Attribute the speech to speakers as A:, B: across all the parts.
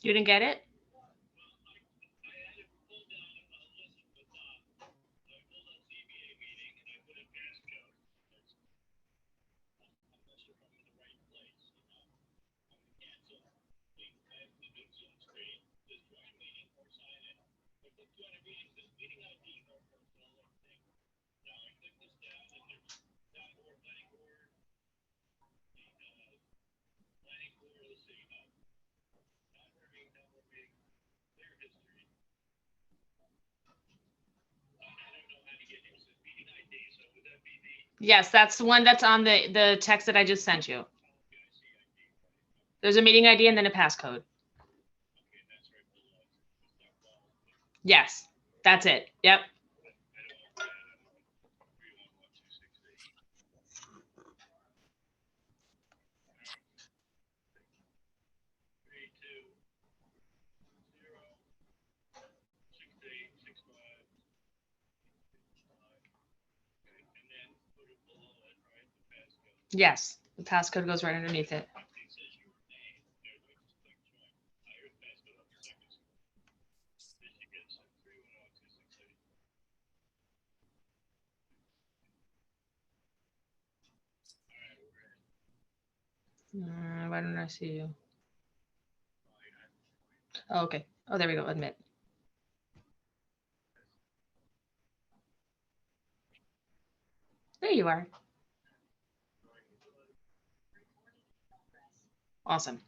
A: You didn't get it? Yes, that's the one that's on the text that I just sent you. There's a meeting ID and then a passcode. Yes, that's it. Yep. Yes, the passcode goes right underneath it. Why don't I see you? Oh, okay. Oh, there we go. Admit. There you are. Awesome.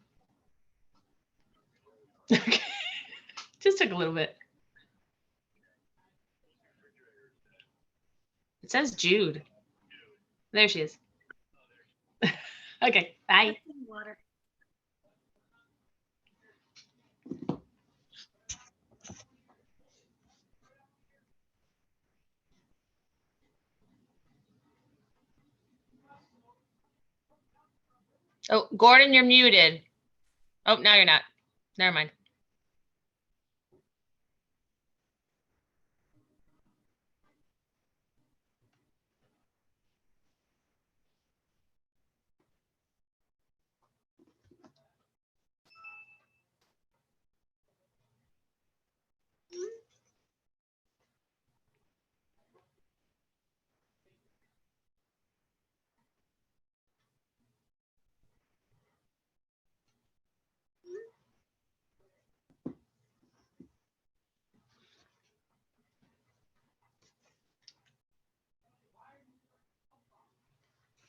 A: Okay. Just took a little bit. It says Jude. There she is. Okay, bye.
B: Water.
A: Oh, Gordon, you're muted. Oh, now you're not. Never mind.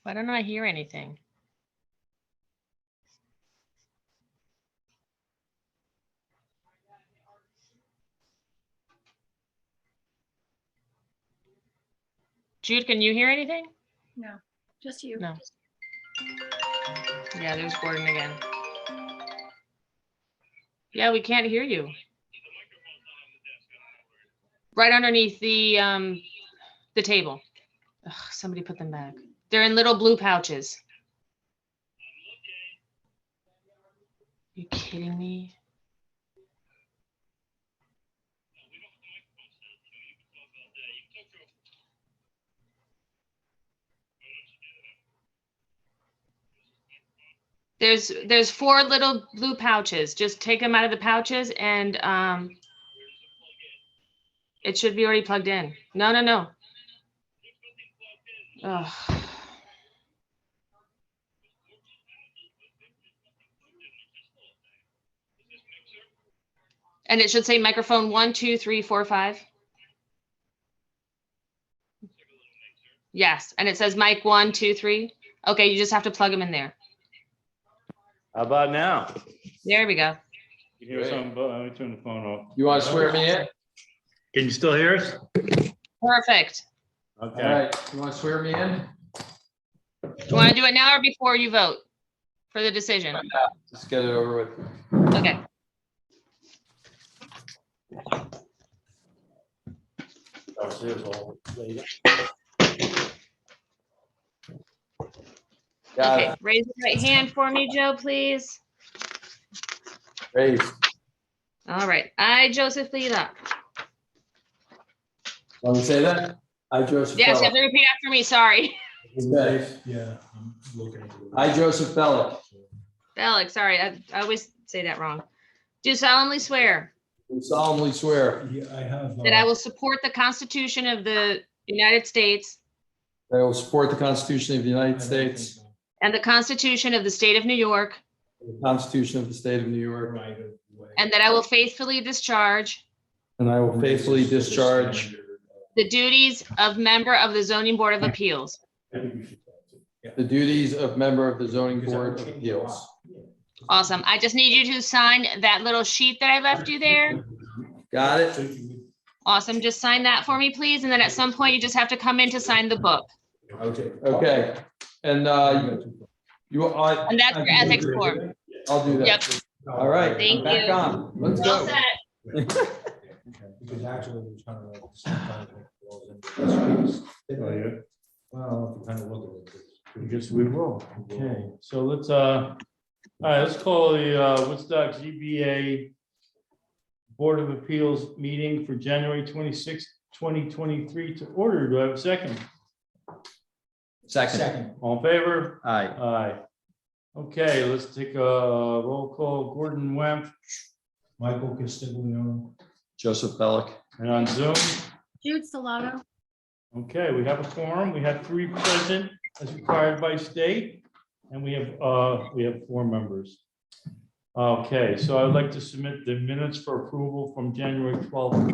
A: Why don't I hear anything? Jude, can you hear anything?
B: No, just you.
A: No. Yeah, there's Gordon again. Yeah, we can't hear you. Right underneath the table. Ugh, somebody put them back. They're in little blue pouches. You kidding me? There's 4 little blue pouches. Just take them out of the pouches and it should be already plugged in. No. Ugh. And it should say microphone 1, 2, 3, 4, 5. Yes, and it says mic 1, 2, 3. Okay, you just have to plug them in there.
C: How about now?
A: There we go.
C: You hear something? Let me turn the phone off.
D: You want to swear me in?
C: Can you still hear us?
A: Perfect.
C: Okay.
D: All right, you want to swear me in?
A: Do you want to do it now or before you vote for the decision?
D: Let's get it over with.
A: Okay.
D: Got
A: Okay,
D: it.
A: raise your right hand for me, Joe, please.
D: Raise.
A: All right, I, Joseph Lila.
D: Want me to say that? I, Joseph
A: Yes, you have
D: Bellick.
A: to repeat after me, sorry.
D: Okay.
E: Yeah, I'm looking at it.
D: I, Joseph Bellick,
A: Bellick, sorry, I always say that wrong. do solemnly swear
D: do solemnly swear
E: I have.
A: that I will support the Constitution of the United States
D: that I will support the Constitution of the United States,
A: and the Constitution of the State of New York,
D: the Constitution of the State of New York,
A: and that I will faithfully discharge
D: and I will faithfully discharge
A: the duties of member of the Zoning Board of Appeals
D: the duties of member of the Zoning Board of Appeals.
A: Awesome. I just need you to sign that little sheet that I left you there.
D: Got it?
A: Awesome. Just sign that for me, please. And then at some point, you just have to come in to sign the book.
E: Okay.
D: Okay. And you,
A: And that's your ethics form.
D: I'll do that.
A: Yep.
D: All right.
A: Thank
D: I'm back
A: you.
D: on. Let's
A: Well
D: go.
A: set.
E: Because actually it was kind of like. sometimes it falls into the streets.
C: Oh, yeah.
E: Well, if you kind of look at it.
C: I guess we will. Okay, so let's, all right, let's call the Woodstock ZBA Board of Appeals meeting for January 26, 2023 to order. Do I have a second?
E: Second.
C: All in favor?
D: Aye.
C: Aye. Okay, let's take a roll call. Gordon Wemp,
E: Michael Castiglione.
D: Joseph Bellick.
C: and on Zoom.
B: Jude Stellato.
C: Okay, we have a quorum. We have 3 present as required by state, and we have 4 members. Okay, so I would like to submit the minutes for approval from January 12th,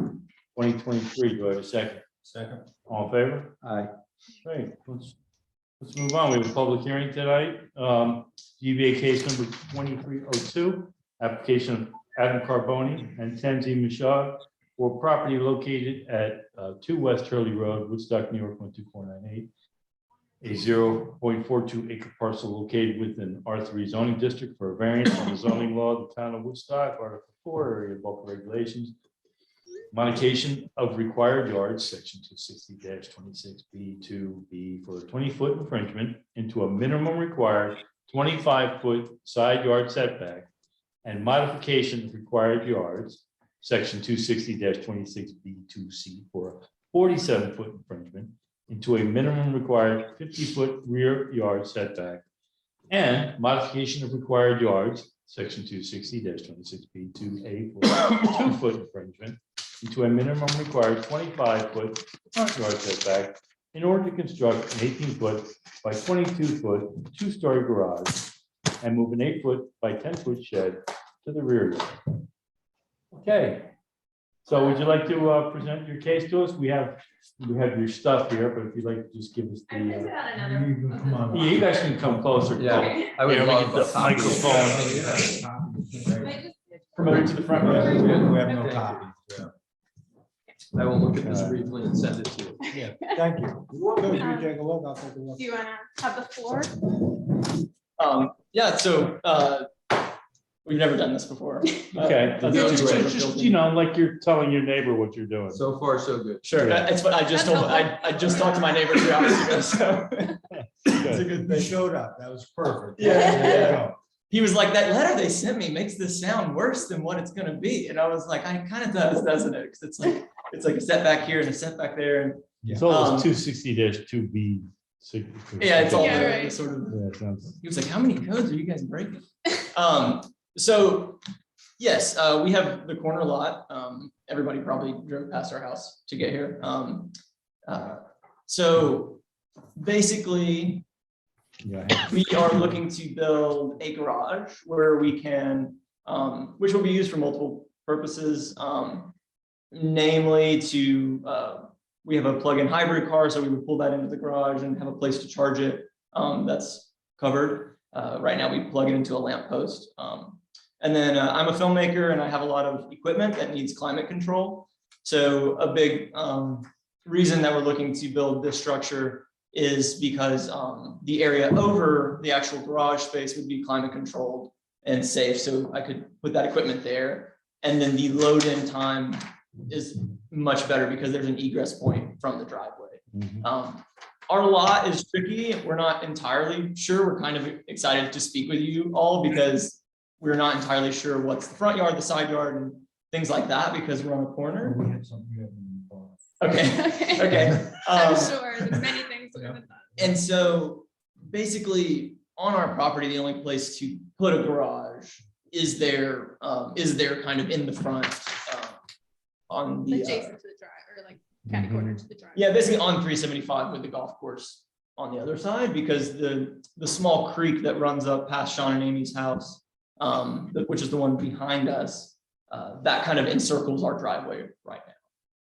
C: 2023. Do I have a second?
E: Second.
C: All in favor?
D: Aye.
C: Great, let's move on. We have a public hearing tonight. ZBA case number 2302, application of Adam Carboni and Tenzi Michaud for property located at 2 West Hurley Road, Woodstock, New York, 12498. A 0.42 acre parcel located within R3 zoning district for a variance on the zoning law of the town of Woodstock, Article 4, area bulk regulations. Modification of required yards, section 260-26B2B for a 20-foot infringement into a minimum required 25-foot side yard setback, and modification of required yards, section 260-26B2C for a 47-foot infringement into a minimum required 50-foot rear yard setback, and modification of required yards, section 260-26B2A for a 2-foot infringement into a minimum required 25-foot front yard setback in order to construct an 18-foot by 22-foot 2-story garage and move an 8-foot by 10-foot shed to the rear yard. Okay, so would you like to present your case to us? We have your stuff here, but if you'd like to just give us the.
E: Come on.
C: Yeah, you guys can come closer.
D: Yeah, I would
C: Yeah, we
D: love
C: get the
D: a copy.
C: microphone. Promote it to the front.
E: We have no copies. Yeah.
D: I will look at this briefly and send it to you.
E: Yeah, thank you. Good, you take a look, I'll take a look.
B: Do you wanna have the floor?
F: Yeah, so we've never done this before.
C: Okay,
F: That's
C: just,
F: great.
C: just, you know, like you're telling your neighbor what you're doing.
D: So far, so good.
F: Sure,
C: Yeah.
F: it's what I just told, I just talked to my neighbor 3 hours ago, so it's a good
E: They
F: thing.
E: showed up, that was perfect.
F: Yeah,
E: There you
F: yeah.
E: go.
F: He was like, that letter they sent me makes this sound worse than what it's gonna be, and I was like, I kind of does, doesn't it? Because it's like a setback here and a setback there, and
C: It's all
F: Um,
C: 260-2B.
F: yeah, it's all
B: Yeah,
F: the
B: right.
F: sort of.
C: Yeah, it sounds.
F: He was like, how many codes are you guys breaking? So yes, we have the corner lot. Everybody probably drove past our house to get here. So basically,
C: Yeah.
F: we are looking to build a garage where we can, which will be used for multiple purposes. Namely to, we have a plug-in hybrid car, so we would pull that into the garage and have a place to charge it. That's covered. Right now we plug it into a lamp post. And then I'm a filmmaker and I have a lot of equipment that needs climate control. So a big reason that we're looking to build this structure is because the area over the actual garage space would be climate controlled and safe. So I could put that equipment there. And then the load in time is much better because there's an egress point from the driveway.
C: Mhm.
F: Our lot is tricky. We're not entirely sure. We're kind of excited to speak with you all because we're not entirely sure what's the front yard, the side yard, and things like that because we're on a corner.
E: We had something we haven't even thought
F: Okay, okay.
B: I'm sure there's many things we haven't done.
F: And so basically on our property, the only place to put a garage is there kind of in the front on the
B: Adjacent to the drive, or like catty corner to the drive.
F: yeah, basically on 375 with the golf course on the other side, because the small creek that runs up past Sean and Amy's house, which is the one behind us, that kind of encircles our driveway right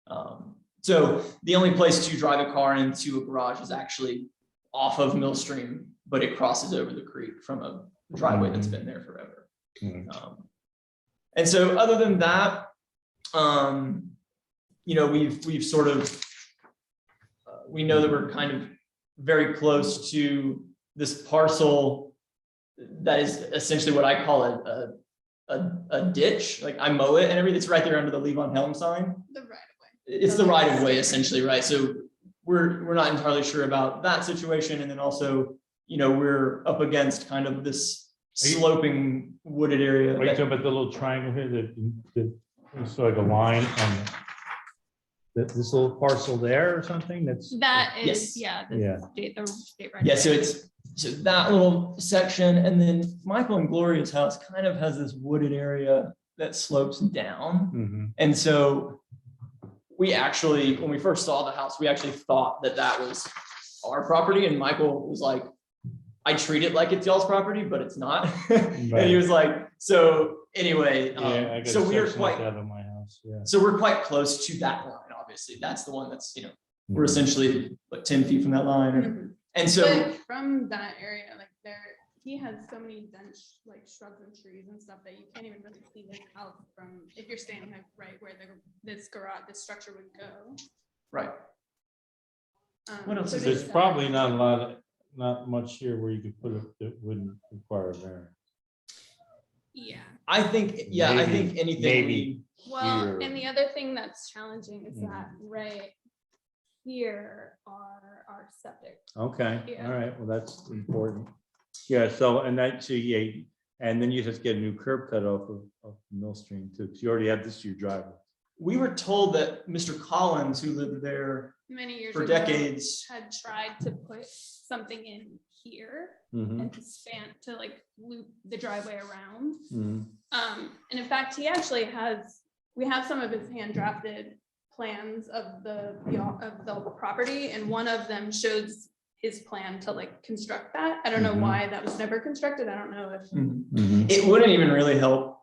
F: now. So the only place to drive a car into a garage is actually off of Millstream, but it crosses over the creek from a driveway that's been there forever. And so other than that, you know, we've sort of, we know that we're kind of very close to this parcel that is essentially what I call a ditch. Like I mow it and everything. It's right there under the Leave on Helm sign.
B: The right of way.
F: It's the right of way essentially, right? So we're not entirely sure about that situation. And then also, you know, we're up against kind of this sloping wooded area.
C: Are you talking about the little triangle here that it's like a line on this little parcel there or something?
B: That
F: Yes.
B: is, yeah. The state right.
F: Yeah, so that little section, and then Michael and Gloria's house kind of has this wooded area that slopes down.
C: Mhm.
F: And so we actually, when we first saw the house, we actually thought that that was our property, and Michael was like, I treat it like it's y'all's property, but it's not. And he was like, so anyway,
C: Yeah, I got
F: so
C: a
F: we are
C: section like
F: quite,
C: that in my house, yeah.
F: so we're quite close to that line, obviously. That's the one that's, you know, we're
C: Mhm.
F: essentially like 10 feet from that line.
B: Mhm.
F: And so,
B: But from that area, like he has so many dense like shrubs and trees and stuff that you can't even really see the house from, if you're standing like right where this garage, this structure would go.
F: right. What else
B: so
F: is
C: There's
B: this-
C: probably not much here where you could put it that wouldn't require a variance.
B: Yeah,
F: I think, yeah, I
C: Maybe-
F: think anything.
C: maybe.
B: well,
C: Here.
B: and the other thing that's challenging is
C: Mhm.
B: that right here are our septic.
C: Okay,
B: Yeah.
C: all right, well, that's important. Yeah, so, and that, so, yeah, and then you just get a new curb cut off of Millstream too, because you already have this to your driveway.
F: We were told that Mr. Collins, who lived there
B: Many years
F: for
B: ago,
F: decades,
B: had tried to put something in here
C: Mhm,
B: and to span, to like loop the driveway around.
C: mhm.
B: And in fact, he actually we have some of his hand drafted plans of the property, and one of them shows his plan to like construct that. I don't know
C: Mhm.
B: why that was never constructed. I don't know if,
C: Mhm.
F: it wouldn't even really help.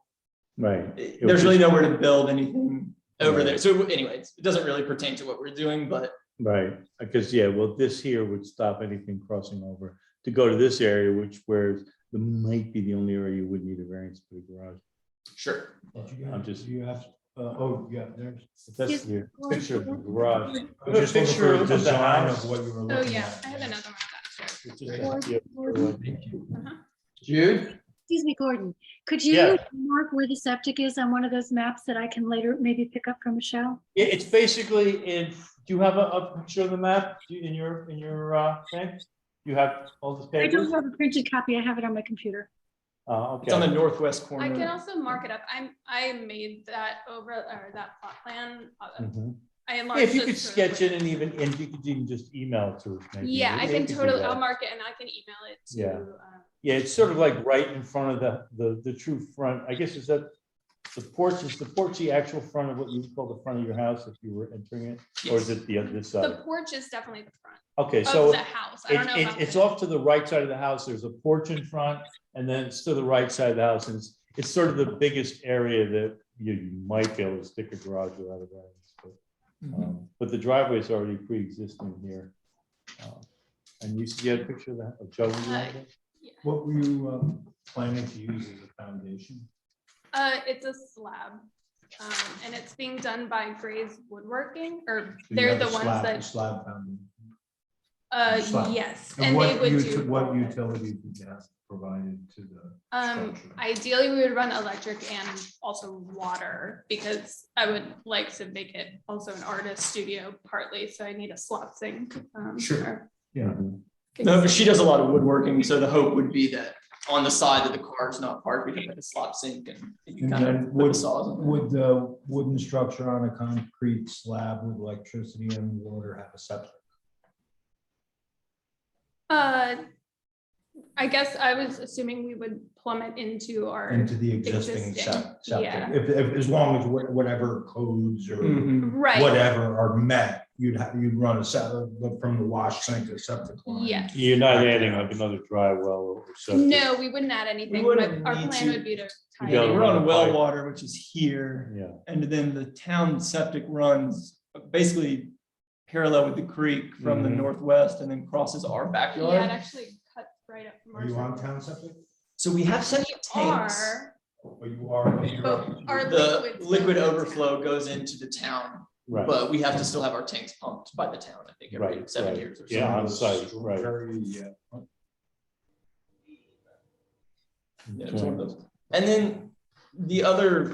C: Right.
F: There's really nowhere to build anything over
C: Right.
F: there. So anyways, it doesn't really pertain to what we're doing, but
C: Right, because, yeah, well, this here would stop anything crossing over to go to this area, where there might be the only area you would need a variance for the garage.
F: sure.
E: Did you
C: I'm
E: guys-
C: just-
E: do you have, oh, yeah, there's.
C: But that's the picture of the garage.
E: I'm just looking for
C: Picture
E: a
C: of the
E: design
C: house.
E: of what you were
B: oh
E: looking
B: yeah,
E: at.
B: I have another one of that. Sure.
C: It's just a- yeah,
D: Jude?
G: Excuse me, Gordon, could you
C: Yeah.
G: mark where the septic is on one of those maps that I can later maybe pick up from Michelle?
C: Yeah, it's basically in, do you have a picture of the map in your thing? You have all the
G: I
C: papers?
G: don't have a printed copy. I have it on my computer.
F: It's on the
C: Okay.
F: northwest
B: I
F: corner.
B: can also mark it up. I made that that plot plan.
C: Mhm.
B: I
C: Yeah,
B: enlarged
C: if you
B: it
C: could
B: sort of
C: sketch
B: like-
C: it and you could even just email it to us. maybe.
B: Yeah, I
C: You
B: can
C: could do
B: totally,
C: that.
B: I'll mark it and I can email it to.
C: Yeah. Yeah, it's sort of like right in front of the true front. I guess is that the porch, is the porch the actual front of what you would call the front of your house if you were entering it? Or is it the other
B: The
C: side?
B: porch is definitely the front
C: Okay,
B: of
C: so
B: the house. I don't know. about
C: it's
B: the-
C: off to the right side of the house. There's a porch in front, and then it's to the right side of the house, and it's sort of the biggest area that you might be able to stick a garage without a variance. But the driveway is already pre-existing here. And you had a picture of that, of Joe?
E: What were you planning to use as a foundation?
B: It's a slab. And it's being done by Gray's Woodworking, or
E: So you
B: they're
E: have
B: the
E: a
B: ones
E: slab-
B: that,
E: Slab foundation. slab.
B: yes.
E: And
B: And they
E: what
B: would
E: what
B: do.
E: utilities would you have provided to the structure?
B: Ideally, we would run electric and also water, because I would like to make it also an artist studio partly, so I need a slop sink.
F: Sure.
B: or-
E: Yeah.
F: No, but she does a lot of woodworking, so the hope would be that on the side that the car's not parked, we can have a slop sink and you
E: And
F: kind
E: then
F: of put the
E: would,
F: saws in there.
E: would the wooden structure on a concrete slab with electricity and water have a septic?
B: I guess I was assuming we would plummet into our.
E: Into the existing
B: Existing,
E: septic.
B: yeah.
E: If, as long as whatever codes or
F: Mhm.
B: Right,
E: whatever are met, you'd run a from the wash sink to septic line.
B: yes.
C: You're not adding like another dry well or septic?
B: No, we wouldn't add anything, but
F: wouldn't
B: our
F: need
B: plan
F: to.
B: would be to tie
C: Yeah,
B: it in.
F: We're on well
C: Pipe.
F: water, which is here.
C: Yeah,
F: And then the town septic runs basically parallel with the creek from the
C: Mhm.
F: northwest and then crosses our
B: Yeah, it
F: backyard.
B: actually cuts right up from our.
E: Are you on
B: septic.
E: town septic?
F: So we have septic tanks.
B: Are,
E: Or you are?
B: but our
F: The
B: liquids go
F: liquid
B: to town.
F: overflow goes into the town,
C: right,
F: but we have to still have our tanks pumped by the town, I think, every
C: Right,
F: 7
C: right.
F: years or so.
C: Yeah, on site, right.
F: Yeah, it was one of those. And then the other,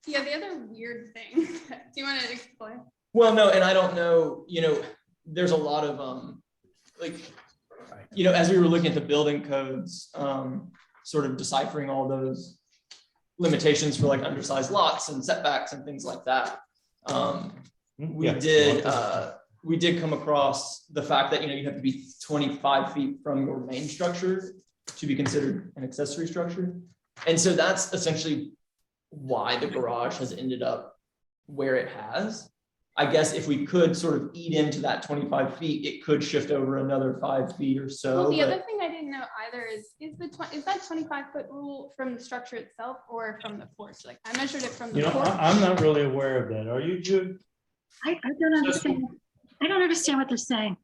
B: Yeah, the other weird thing, do you want to explain?
F: well, no, and I don't know, there's a lot of, like, as we were looking at the building codes, sort of deciphering all those limitations for like undersized lots and setbacks and things like that. We
C: Yeah.
F: did come across the fact that, you have to be 25 feet from your main structure to be considered an accessory structure. And so that's essentially why the garage has ended up where it has. I guess if we could sort of eat into that 25 feet, it could shift over another 5 feet or so.
B: Well, the
F: but-
B: other thing I didn't know either is that 25-foot rule from the structure itself or from the porch? Like I measured it from the porch.
C: I'm not really aware of that. Are you, Jude?
G: I don't understand. I don't understand what they're saying.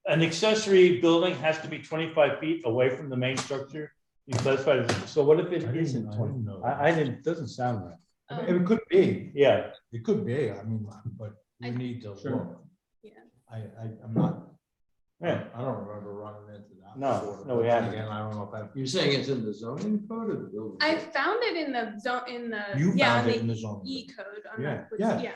C: An accessory building has to be 25 feet away from the main structure. You classify it as- So what if it isn't 20?
E: know.
C: I didn't, doesn't sound right.
E: It could be,
C: Yeah,
E: it could be, I mean, but we
B: I-
E: need to
F: Sure.
E: look.
B: Yeah.
E: I'm not,
C: yeah.
E: I don't remember running into that.
C: No,
E: before,
C: no, we
E: but
C: haven't.
E: Again, I don't know if that.
D: You're saying it's in the zoning code or the building?
B: I
D: code?
B: found it in the zone, in the,
E: You
B: yeah,
E: found
B: on
E: it in
B: the
E: the zone.
B: E code. On
E: Yeah,
B: the,
E: yeah.
B: yeah.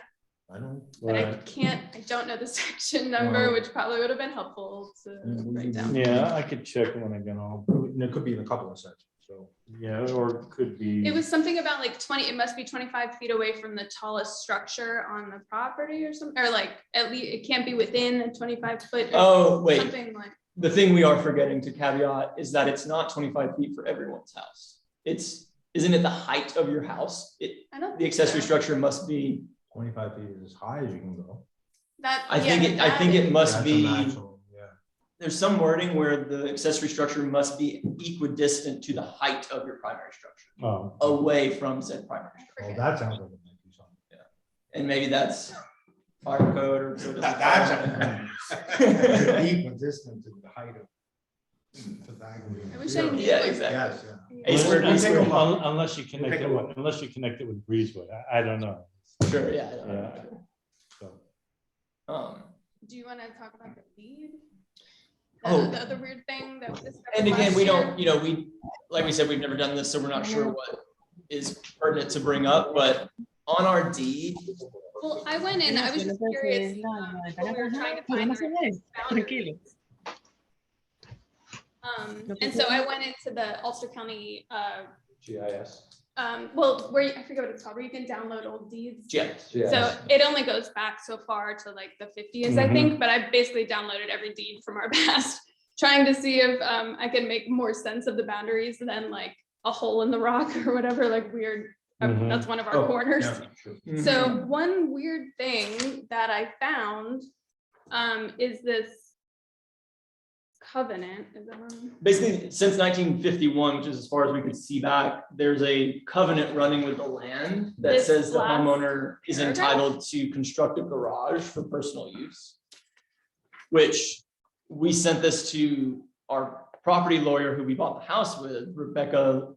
E: I don't.
B: But I
C: Right.
B: don't know the section number,
E: Well-
B: which probably would have been helpful to write down.
C: Yeah, I could check when I get home.
E: And it could be in a couple of sections, so.
C: Yeah, or it could be.
B: It was something about like 20, it must be 25 feet away from the tallest structure on the property or something, or like at least it can't be within a 25-foot.
F: Oh, wait,
B: Something like,
F: the thing we are forgetting to caveat is that it's not 25 feet for everyone's house. Isn't it the height of your house?
B: I don't.
F: The
B: think
F: accessory
B: so.
F: structure must be,
E: 25 feet is as high as you can go.
B: That.
F: I
B: yeah,
F: think it must
E: That's a
F: be,
E: maximum, yeah.
F: there's some wording where the accessory structure must be equidistant to the height of your primary structure,
C: Oh,
F: away from said primary
B: I
F: structure.
E: Oh,
B: forget.
E: that sounds like it might be something.
F: And maybe that's fire code or so. it doesn't-
E: That's equidistant to the height of.
B: I wish I knew.
F: Yeah, exactly.
E: Yes, yeah.
F: A squared, B squared.
C: unless you connect it with, breezeway. I don't know.
F: Sure, yeah.
C: Yeah. So,
B: Do you want to talk about the deed?
F: Oh.
B: The other weird thing that we discovered.
F: And again,
B: last
F: we
B: year?
F: don't, like we said, we've never done this, so we're not sure what is pertinent to bring up, but on our deed,
B: Well, I went in, I was just curious, when we were trying to find the boundaries. And so I went into the Ulster County,
D: GIS.
B: well, I forget what it's called, where you can download old deeds.
F: yeah,
B: So it only goes back so far to like the 50s, I
C: Mhm.
B: think, but I basically downloaded every deed from our past, trying to see if I could make more sense of the boundaries than like a hole in the rock or whatever, like weird.
C: Mhm.
B: That's one of our
E: Oh,
B: corners.
E: yeah, sure.
B: So one weird thing that I found is this covenant. Is that one?
F: basically, since 1951, which is as far as we could see back, there's a covenant running with the land that
B: This
F: says the
B: last
F: homeowner is
B: paragraph?
F: entitled to construct a garage for personal use. Which we sent this to our property lawyer who we bought the house with, Rebecca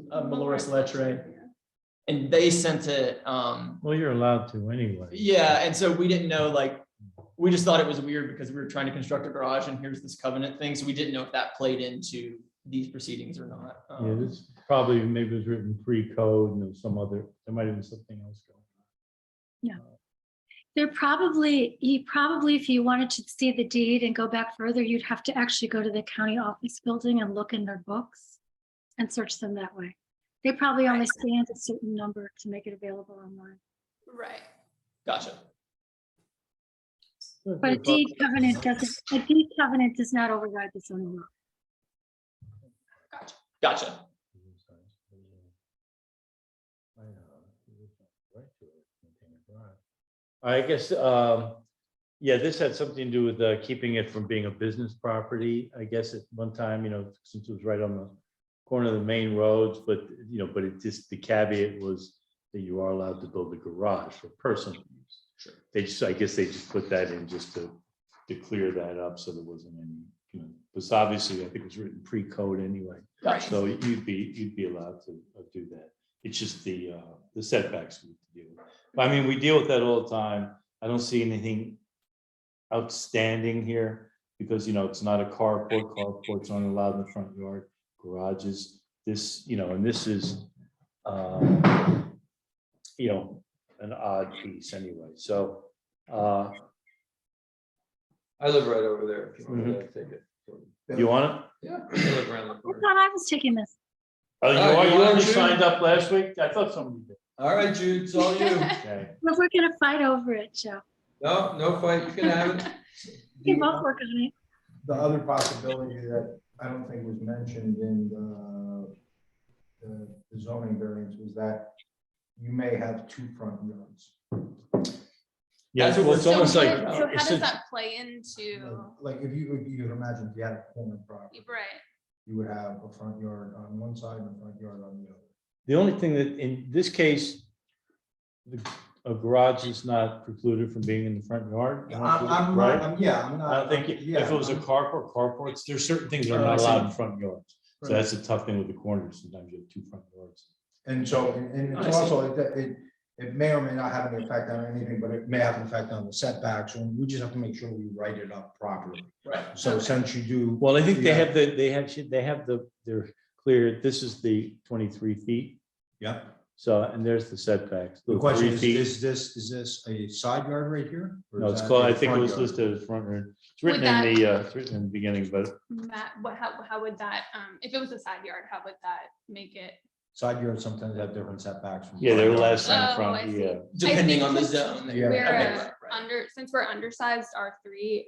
F: Maloris Lettre, and they sent it,
C: well, you're allowed to anyway.
F: yeah, and so we didn't know, like, we just thought it was weird because we were trying to construct a garage and here's this covenant thing, so we didn't know if that played into these proceedings or not.
C: Yeah, this probably maybe was written pre-code and there was there might have been something else going on.
G: There probably, if you wanted to see the deed and go back further, you'd have to actually go to the county office building and look in their books and search them that way. They probably only stand a certain number to make it available online.
B: Right.
F: Gotcha.
G: But a deed covenant does not override the zoning law.
F: Gotcha.
C: I guess, yeah, this had something to do with keeping it from being a business property. I guess at one time, since it was right on the corner of the main roads, but, but it just, the caveat was that you are allowed to build a garage for personal use.
F: Sure.
C: I guess they just put that in just to clear that up, so there wasn't any, because obviously I think it was written pre-code anyway.
F: Gotcha.
C: So you'd be allowed to do that. It's just the setbacks we have to deal with. I mean, we deal with that all the time. I don't see anything outstanding here because, it's not a carport. Carports aren't allowed in the front yard. Garages, this, and this is, an odd piece anyway. So,
D: I live right over there. If you want to take it.
C: you want it?
D: Yeah. I live around the
G: I
D: corner.
G: thought I was taking this.
C: Oh, you
D: Oh,
C: are?
D: you
C: You
D: want
C: already
D: to?
C: signed up last week? I thought somebody did.
D: All right, Jude, it's all you.
C: Okay.
G: If we're gonna fight over it, Joe,
D: No fight. You can have it.
G: we both work on it.
E: The other possibility that I don't think was mentioned in the zoning variance was that you may have 2 front yards.
C: Yeah,
F: That's what
C: well, it's
F: we're-
C: almost
B: So
C: like.
B: how
C: it's
B: does
C: a-
B: that play into,
E: Like if you could imagine if you had a corner property,
B: right?
E: you would have a front yard on one side and a front yard on the other.
C: The only thing that, in this case, a garage is not precluded from being in the front yard. I don't think,
E: I'm
C: right?
E: not, I'm not.
C: I don't think, if it was a carports, there's certain things that are not allowed in front yards. So
E: Right.
C: that's a tough thing with the corners. Sometimes you have 2 front yards.
E: And so, and
F: I
E: it's
F: see.
E: also, it may or may not have an effect on anything, but it may have an effect on the setbacks, and we just have to make sure we write it up properly.
F: Right.
E: So since you do.
C: Well, I think they
E: Yeah.
C: have they're clear, this is the 23 feet.
E: Yeah.
C: So, and there's the setbacks.
E: The
C: the
E: question
C: 3
E: is,
C: feet.
E: is this a side yard right here? or
C: No,
E: is
C: it's
E: that
C: called,
E: a
C: I think it
E: front
C: was
E: yard?
C: listed as front yard. It's
B: Would
C: written
B: that-
C: in the, it's written in the beginning, but
B: Matt, how would that, if it was a side yard, how would that make it?
E: Side yards sometimes have different setbacks. from
C: yeah, they're
E: front
C: less
E: yards.
C: in
B: Oh,
C: front,
B: I see.
C: yeah.
F: Depending
B: think
F: on the
B: since
F: zone.
E: Yeah.
B: We're
F: Okay, right.
B: since we're undersized R3,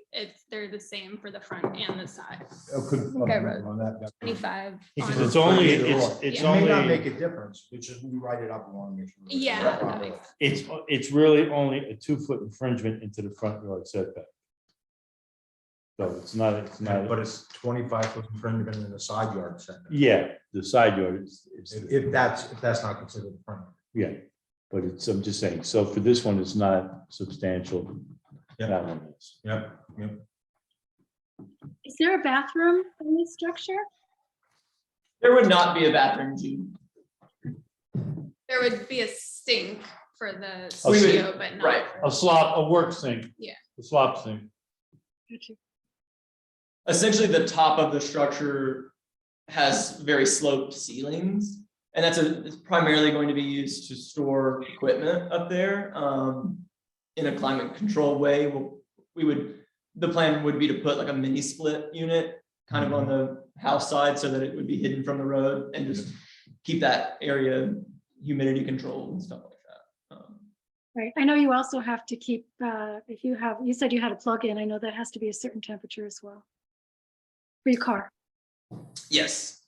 B: they're the same for the front and the side.
E: Oh, could-
B: think I wrote
E: on that.
B: 25.
C: Because
B: on-
C: it's only,
E: Either or.
C: it's
E: It may not make
C: only,
E: a difference, it's just we write it up wrong. make sure we write it
B: Yeah,
E: up
B: that
E: properly.
B: makes sense.
C: it's really only a 2-foot infringement into the front yard setback. So it's not,
E: But it's 25-foot infringement in the side yard setback.
C: yeah, the side yard is,
E: If that's not considered the front.
C: yeah. But it's, I'm just saying, so for this one, it's not substantial.
E: Yeah.
C: That one is.
E: Yep.
G: Is there a bathroom in this structure?
F: There would not be a bathroom, Jude.
B: There would be a sink for the
C: We would-
B: studio, but not.
F: right.
B: for-
C: A work sink.
B: Yeah.
C: A slop sink.
F: Essentially, the top of the structure has very sloped ceilings. And it's primarily going to be used to store equipment up there in a climate controlled way. The plan would be to put like a mini split unit kind of on the house side so that it would be hidden from the road and just keep that area humidity controlled and stuff like that.
G: Right, I know you also have to keep, you said you had a plug-in, I know that has to be a certain temperature as well. For your car.
F: Yes.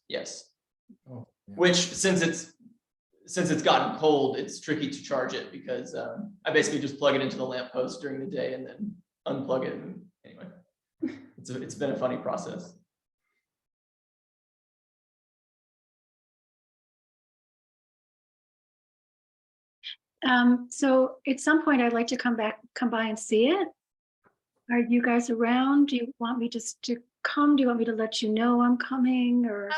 E: Oh, yeah.
F: Which since it's gotten cold, it's tricky to charge it because I basically just plug it into the lamppost during the day and then unplug it. And anyway, it's been a funny process.
G: So at some point, I'd like to come by and see it. Are you guys around? Do you want me just to come? Do you want me to let you know I'm coming or?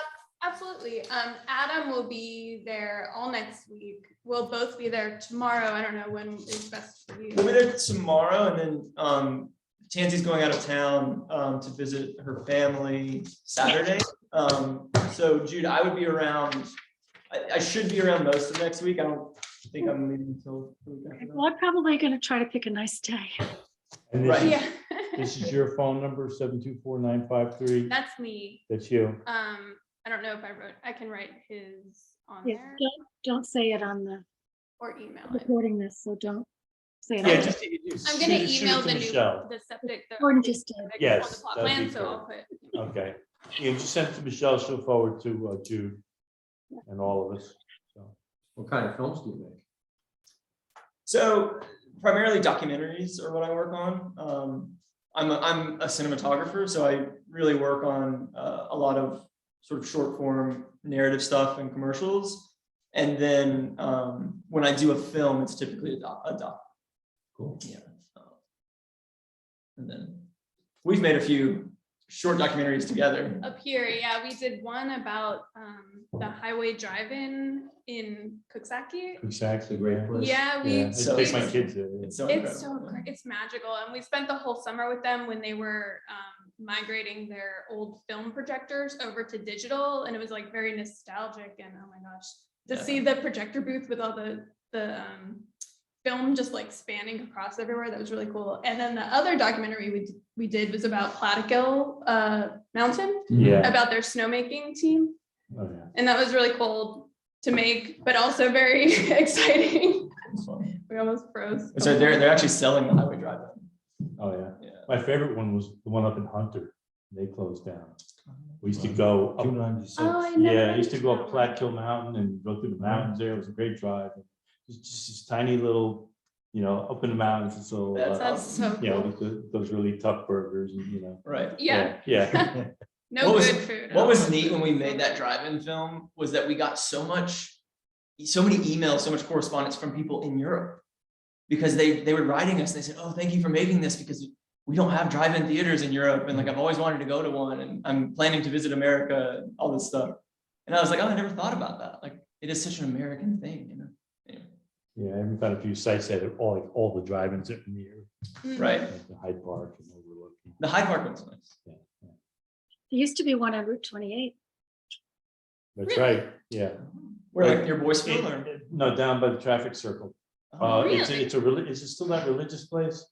B: Absolutely. Adam will be there all next week. We'll both be there tomorrow. I don't know when is best for you.
F: We'll be there tomorrow, and then Tansy's going out of town to visit her family Saturday. So Jude, I would be around. I should be around most of next week. I don't think I'm leaving until the week after that.
G: Well, I'm probably going to try to pick a nice day.
C: And this
F: Right.
C: is,
B: Yeah.
C: this is your phone number, 724-953.
B: That's me.
C: That's you.
B: I don't know if I can write his on
G: Yeah,
B: there
G: don't say it on the
B: or email it.
G: recording this, so don't say it.
C: Yeah,
G: on
C: just.
B: I'm gonna email the
C: Michelle.
B: the septic.
G: Or just,
B: septic
C: Yes,
B: on the plot
C: that'd
B: plan,
C: be
B: so I'll put.
C: Okay, Yeah, just send it to Michelle, she'll forward to Jude and all of us, so.
D: What kind of films do you make?
F: So primarily documentaries are what I work on. I'm a cinematographer, so I really work on a lot of sort of short form narrative stuff and commercials. And then when I do a film, it's typically a doc.
D: Cool.
F: Yeah. And then we've made a few short documentaries together.
B: Up here, yeah, we did one about the highway drive-in in Cooksaki.
C: Exactly.
D: Great place.
B: Yeah,
C: Yeah, I
F: So-
C: take my kids there. yeah.
F: It's so
B: It's
F: incredible.
B: so great. It's magical. And we spent the whole summer with them when they were migrating their old film projectors over to digital. And it was like very nostalgic and oh my gosh, to
F: Yeah.
B: see the projector booth with all the film just like spanning across everywhere. That was really cool. And then the other documentary we did was about Plattekill Mountain,
C: Yeah.
B: about their snowmaking team.
C: Oh, yeah.
B: And that was really cool to make, but also very exciting.
F: It's fun.
B: We almost froze.
F: So they're actually selling the highway drive-in.
C: Oh, yeah.
F: Yeah.
C: My favorite one was the one up in Hunter. They closed down. We used to go up,
D: 296.
B: Oh, I never
C: yeah, I used to
B: been
C: go
B: that
C: up
B: one.
C: Plattekill Mountain and go through the mountains there. It was a great drive. Just this tiny little, up in the mountains, so,
B: That's so cool.
C: with those really tough burgers and,
F: Right.
B: Yeah,
C: Yeah.
B: no
F: What was-
B: good food.
F: What was neat when we made that drive-in film was that we got so many emails, so much correspondence from people in Europe. Because they were writing us and they said, oh, thank you for making this because we don't have drive-in theaters in Europe. And like, I've always wanted to go to one and I'm planning to visit America and all this stuff. And I was like, oh, I never thought about that. Like, it is such an American thing, Anyway.
C: Yeah, I haven't found a few sites that have all the drive-ins are near,
B: Mm.
F: Right.
C: like the Hyde Park and Overlook.
F: The Hyde Park one's nice.
C: Yeah, yeah.
G: There used to be one on Route 28.
C: That's
B: Really?
C: right, yeah.
F: Where like your Boyceville or?
C: No, down by the traffic circle.
F: Oh,
C: It's
B: Really?
C: is it still that religious place?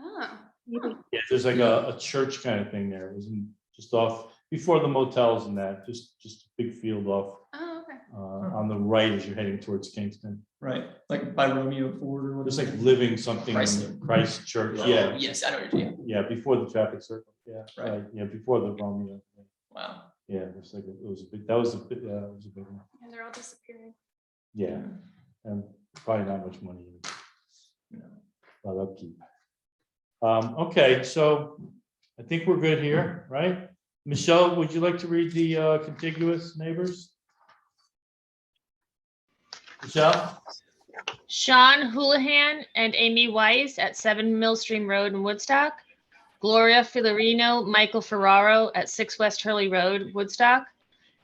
B: Oh,
G: Maybe.
C: Yeah, there's like a church kind of thing there. It was just off before the motels and that, just a big field off
B: oh, okay.
C: on the right as you're heading towards Kingston.
F: Right, like by Romeo Ford or what
C: It's
F: is
C: like
F: it?
C: living something
F: Christ.
C: in Christ Church,
F: Oh,
C: yeah,
F: Yes, I know what you're doing.
C: yeah, before the traffic circle, yeah,
F: Right.
C: right, yeah, before the Romeo.
F: Wow.
C: Yeah, it was a big, that was a big one,
B: And they're all disappearing.
C: yeah, and probably not much money,
F: No.
C: a lot of upkeep. Okay, so I think we're good here, right? Michelle, would you like to read the contiguous neighbors? Michelle?
A: Sean Houlihan and Amy Weiss at 7 Millstream Road in Woodstock. Gloria Filarino, Michael Ferraro at 6 West Hurley Road, Woodstock.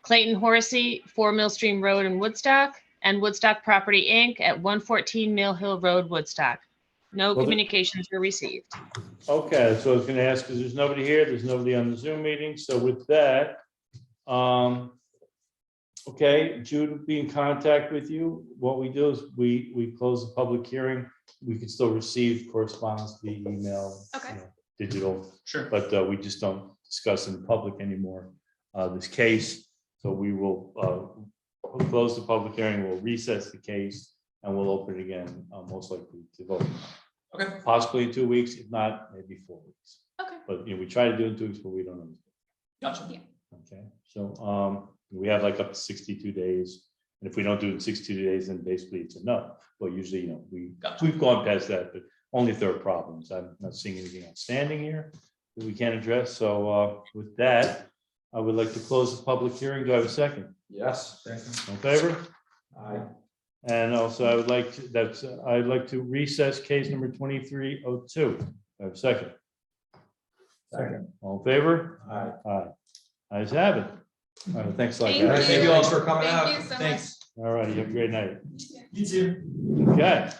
A: Clayton Horsey, 4 Millstream Road in Woodstock. And Woodstock Property Inc. at 114 Mill Hill Road, Woodstock. No
C: Well, the-
A: communications were received.
C: Okay, so I was gonna ask, because there's nobody here, there's nobody on the Zoom meeting, so with that, okay, Jude will be in contact with you. What we do is we close the public hearing. We can still receive correspondence via email.
B: Okay.
C: Digital,
F: Sure.
C: but we just don't discuss in public anymore this case. So we will we'll close the public hearing, we'll recess the case, and we'll open it again, most likely to vote.
F: Okay.
C: Possibly in 2 weeks, if not, maybe 4 weeks.
B: Okay.
C: But we try to do it in 2 weeks, but we don't know.
F: Gotcha.
B: Yeah.
C: Okay, so we have like up to 62 days. And if we don't do it in 62 days, then basically it's a no. But usually,
F: Gotcha.
C: we've gone past that, but only if there are problems. I'm not seeing anything outstanding here that we can't address. So with that, I would like to close the public hearing. Do I have a second?
D: Yes.
C: All in favor?
D: Aye.
C: And also I would like to, I'd like to recess case number 2302. I have a second.
D: Second.
C: All in favor?
D: Aye.
C: Aye. Ayes have it. All right, thanks a lot,
B: Thank
C: guys.
D: Thank you all for coming
B: Thank
D: out.
B: you so much.
D: Thanks.
C: All right, you have a great night.
F: You too.
C: Okay.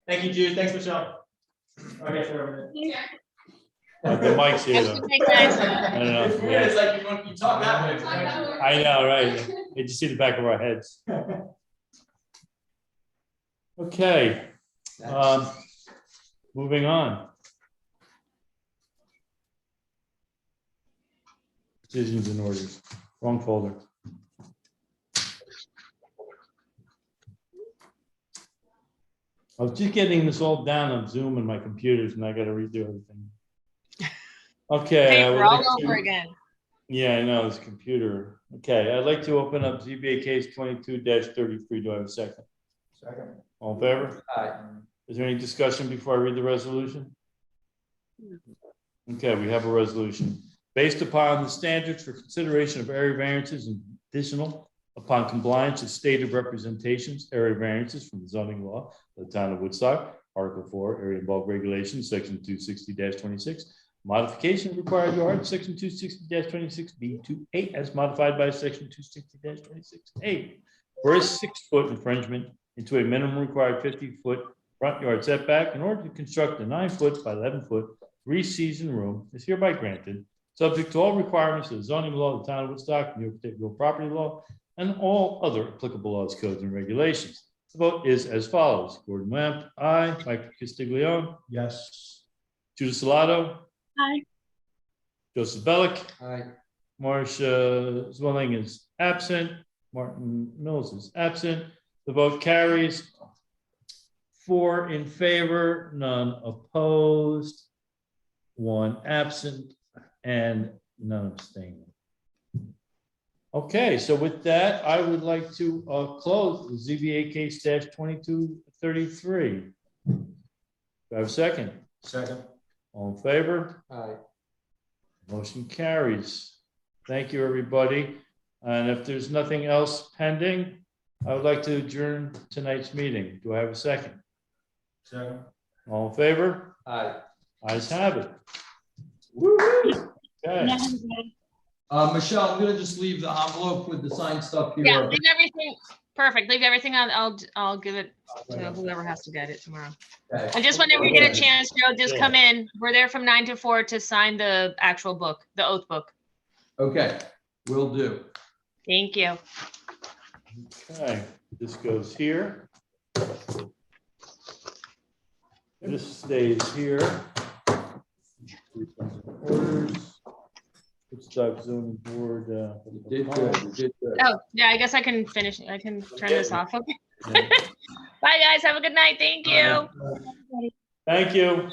F: Thank you, Jude. Thanks, Michelle. I guess we're over
B: Yeah.
C: The mic's here
A: Have
C: though.
A: a good night, guys.
C: I don't know.
F: there. It's like you talk that way.
B: Talk that way.
C: I know, right? You just see the back of our heads. Okay, moving on. Decisions and orders, wrong folder. I was just getting this all down on Zoom and my computers and I gotta redo everything. Okay.
A: Hey,
C: I would
A: we're all
C: like to-
A: over again.
C: Yeah, I know, it's computer. Okay, I'd like to open up ZBA case 22-33. Do I have a second?
E: Second.
C: All in favor?
D: Aye.
C: Is there any discussion before I read the resolution? Okay, we have a resolution. Based upon the standards for consideration of area variances and additional upon compliance with stated representations, area variances from the zoning law of the town of Woodstock, Article 4, Area and Bulk Regulations, Section 260-26. Modification of required yard, Section 260-26B28, as modified by Section 260-26A. For a 6-foot infringement into a minimum required 50-foot front yard setback in order to construct a 9-foot by 11-foot 3-season room is hereby granted, subject to all requirements of the zoning law of the town of Woodstock, New York State real property law, and all other applicable laws, codes, and regulations. The vote is as follows. Gordon Lamp, aye. Mike Castiglione,
E: Yes.
C: Judith Salato,
G: Aye.
C: Joseph Bellak,
D: Aye.
C: Marcia Zwilling is absent. Martin Mills is absent. The vote carries 4 in favor, none opposed, 1 absent, and none abstaining. Okay, so with that, I would like to close the ZBA case -2233. Do I have a second?
E: Second.
C: All in favor?
D: Aye.
C: Motion carries. Thank you, everybody. And if there's nothing else pending, I would like to adjourn tonight's meeting. Do I have a second?
E: Second.
C: All in favor?
D: Aye.
C: Ayes have it. Okay.
D: Michelle, I'm gonna just leave the envelope with the signed stuff here.
A: Yeah, leave everything, perfect. Leave everything on. I'll give it to whoever has to get it tomorrow.
D: Okay.
A: And just whenever you get a chance, Joe, just come in. We're there from 9 to 4 to sign the actual book, the oath book.
D: Okay, will do.
A: Thank you.
C: Okay, this goes here. This stays here. Orders. Woodstock zoning board.
D: You did good, you did good.
A: Oh, yeah, I guess I can finish. I can turn this off. Okay. Bye, guys. Have a good night. Thank you.
C: Thank you.